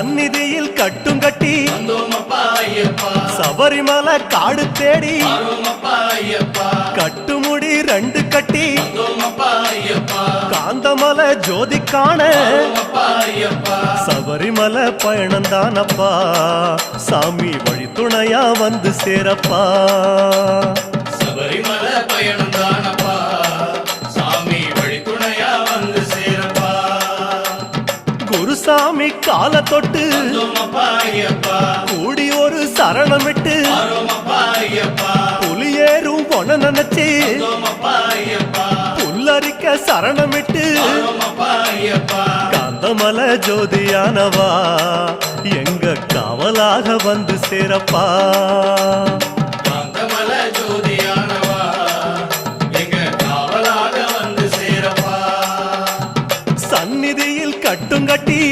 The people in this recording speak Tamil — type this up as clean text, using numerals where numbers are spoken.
சந்நிதியில் கட்டும் கட்டி சபரிமலை காடு தேடி கட்டுமுடி 2 கட்டி காந்தமலை ஜோதி காண சபரிமலை பயணந்தானப்பா சாமி வழி துணையா வந்து சேரப்பா சபரிமலை பயணந்தானப்பா சாமி வழி துணையா வந்து சேரப்பா குருசாமி கால தொட்டு கூடி ஒரு சரணமிட்டு புலியேறும் பொன நினைச்சு புல்லரிக்க சரணமிட்டு காந்தமலை ஜோதியானவா எங்க காவலாக வந்து சேரப்பா காந்தமலை ஜோதியானவா எங்க காவலாக வந்து சேரப்பா சந்நிதியில் கட்டும் கட்டி